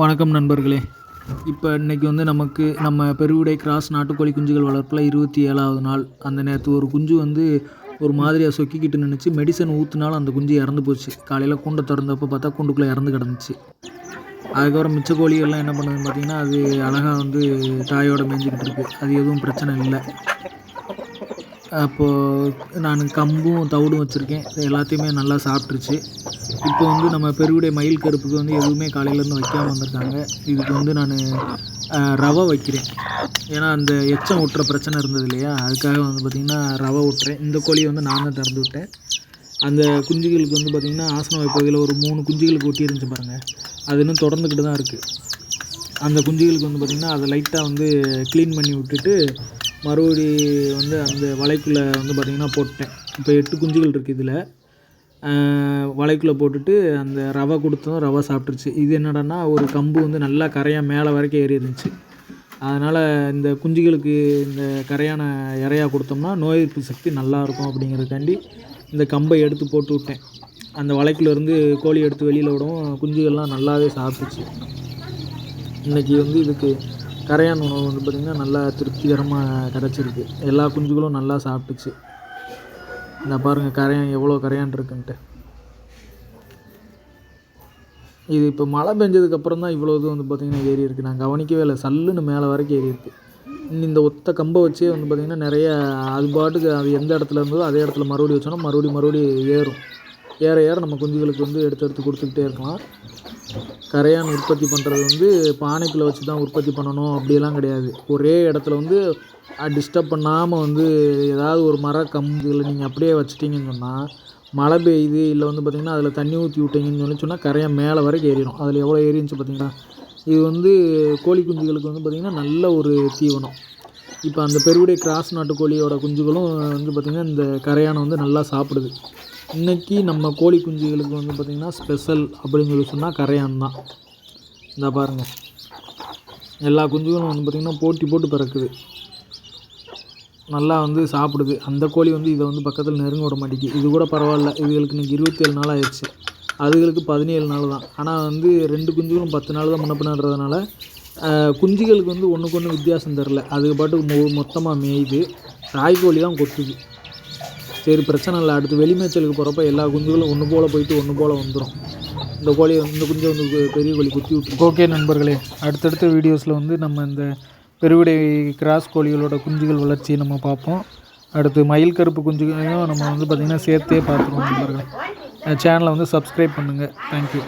வணக்கம் நண்பர்களே. இப்போ இன்றைக்கி வந்து நம்ம பெருவிடை கிராஸ் நாட்டுக்கோழி குஞ்சுகள் வளர்ப்பில் 27வது நாள். அந்த நேரத்து ஒரு குஞ்சு வந்து ஒரு மாதிரியாக சொக்கிக்கிட்டு நின்றுச்சு. மெடிசன் ஊற்றுனாலும் அந்த குஞ்சு இறந்து போச்சு. காலையில் கூண்டை திறந்தப்போ பார்த்தா கூண்டுக்குள்ளே இறந்து கிடந்துச்சு. அதுக்கப்புறம் மிச்ச கோழிகள்லாம் என்ன பண்ணுதுன்னு பார்த்திங்கன்னா, அது அழகாக வந்து தாயோடு மேய்ஞ்சிக்கிட்டு இருக்குது. அது எதுவும் பிரச்சனை இல்லை. அப்போது நான் கம்பும் தவிடும் வச்சுருக்கேன். எல்லாத்தையுமே நல்லா சாப்பிட்ருச்சு. இப்போ வந்து நம்ம பெருவிடை மயில் கருப்புக்கு வந்து எதுவுமே காலையிலேருந்து வைக்காமல் வந்திருக்காங்க. இதுக்கு வந்து நான் ரவை வைக்கிறேன். ஏன்னா அந்த எச்சம் ஒட்டுற பிரச்சனை இருந்தது இல்லையா, அதுக்காக வந்து பார்த்திங்கன்னா ரவை விட்டுறேன். இந்த கோழியை வந்து நான் தான் திறந்து விட்டேன். அந்த குஞ்சுகளுக்கு வந்து பார்த்திங்கன்னா ஆசன பகுதியில் ஒரு 3 குஞ்சுகளுக்கு ஒட்டி இருந்துச்சு பாருங்கள். அது இன்னும் தொடர்ந்துக்கிட்டு தான் இருக்குது. அந்த குஞ்சுகளுக்கு வந்து பார்த்திங்கன்னா அதை லைட்டாக வந்து க்ளீன் பண்ணி விட்டுட்டு மறுபடி வந்து அந்த வலைக்குள்ளே வந்து பார்த்திங்கன்னா போட்டேன். இப்போ 8 குஞ்சுகள் இருக்குது இதில். வலைக்குள்ளே போட்டுட்டு அந்த ரவை கொடுத்ததும் ரவை சாப்பிட்ருச்சு. இது என்னடான்னா ஒரு கம்பு வந்து நல்லா கரையாக மேலே வரைக்கும் ஏறி இருந்துச்சு. அதனால் இந்த குஞ்சுகளுக்கு இந்த கரையான இறையா கொடுத்தோம்னா நோய் எதிர்ப்பு சக்தி நல்லாயிருக்கும் அப்படிங்கிறதுக்காண்டி இந்த கம்பை எடுத்து போட்டு விட்டேன். அந்த வலைக்குள்ளேருந்து கோழி எடுத்து வெளியில் விடவும் குஞ்சுகள்லாம் நல்லாவே சாப்பிட்டுச்சு. இன்றைக்கி வந்து இதுக்கு கரையான் உணவு வந்து பார்த்திங்கன்னா நல்லா திருப்திகரமாக கிடச்சிருக்கு. எல்லா குஞ்சுகளும் நல்லா சாப்பிட்டுச்சு. இந்த பாருங்கள் கரையான் எவ்வளோ கரையான் இருக்குன்ட்டு. இது இப்போ மழை பெஞ்சதுக்கப்புறம் தான் இவ்வளோ இது வந்து பார்த்திங்கன்னா ஏறி இருக்குது. நான் கவனிக்கவே இல்லை. சல்லுன்னு மேலே வரைக்கும் ஏறி இருக்குது. இந்த ஒத்த கம்பை வச்சே வந்து பார்த்திங்கன்னா நிறைய அது பாட்டுக்கு அது எந்த இடத்துல இருந்ததோ அதே இடத்துல மறுபடியும் வச்சோன்னா மறுபடியும் ஏறும். ஏற நம்ம குஞ்சுகளுக்கு வந்து எடுத்து கொடுத்துக்கிட்டே இருக்கலாம். கரையான் உற்பத்தி பண்ணுறது வந்து பானைக்குள்ளே வச்சு தான் உற்பத்தி பண்ணணும் அப்படியெல்லாம் கிடையாது. ஒரே இடத்துல வந்து டிஸ்டர்ப் பண்ணாமல் வந்து ஏதாவது ஒரு கம்புகளை நீங்கள் அப்படியே வச்சுட்டிங்கன்னு சொன்னால், மழை பெய்யுது இல்லை வந்து பார்த்திங்கன்னா அதில் தண்ணி ஊற்றி விட்டிங்கன்னு சொன்னால் கரையான் மேலே வரைக்கும் ஏறிடும். அதில் எவ்வளோ ஏறிச்சு பார்த்திங்கன்னா. இது வந்து கோழி குஞ்சுகளுக்கு வந்து பார்த்திங்கன்னா நல்ல ஒரு தீவனம். இப்போ அந்த பெருவிடை கிராஸ் நாட்டுக்கோழியோட குஞ்சுகளும் வந்து பார்த்திங்கன்னா இந்த கரையானை வந்து நல்லா சாப்பிடுது. இன்றைக்கி நம்ம கோழி குஞ்சுகளுக்கு வந்து பார்த்திங்கன்னா ஸ்பெஷல் அப்படின்னு சொல்லி சொன்னால் கரையான் தான். இந்த பாருங்கள் எல்லா குஞ்சுகளும் வந்து பார்த்திங்கன்னா போட்டு பிறக்குது. நல்லா வந்து சாப்பிடுது. அந்த கோழி வந்து இதை வந்து பக்கத்தில் நெருங்க விட மாட்டேங்குது. இது கூட பரவாயில்ல. இதுகளுக்கு இன்றைக்கி 27 நாள் ஆயிடுச்சு. அதுகளுக்கு 17 நாள் தான். ஆனால் வந்து 2 குஞ்சுகளும் 10 நாள் தான் முன்னப்பினன்றதுனால குஞ்சுகளுக்கு வந்து ஒன்றுக்கு ஒன்று வித்தியாசம் தெரில. அதுக்கு பாட்டுக்கு மொத்தமாக மேயுது. தாய்க்கோழி தான் கொத்துது. சரி பிரச்சனை இல்லை. அடுத்து வெளிமேய்ச்சலுக்கு போகிறப்ப எல்லா குஞ்சுகளும் ஒன்று போல் போயிட்டு ஒன்று போல் வந்துடும். இந்த குஞ்சை வந்து பெரிய கோழி குத்தி விட்டு. ஓகே நண்பர்களே, அடுத்தடுத்த வீடியோஸில் வந்து நம்ம இந்த பெருவிடை கிராஸ் கோழிகளோட குஞ்சுகள் வளர்ச்சியை நம்ம பார்ப்போம். அடுத்து மயில் கருப்பு குஞ்சுகளையும் நம்ம வந்து பார்த்திங்கன்னா சேர்த்தே பார்த்துருவோம் நண்பர்களே. சேனலை வந்து சப்ஸ்கிரைப் பண்ணுங்கள். தேங்க்யூ.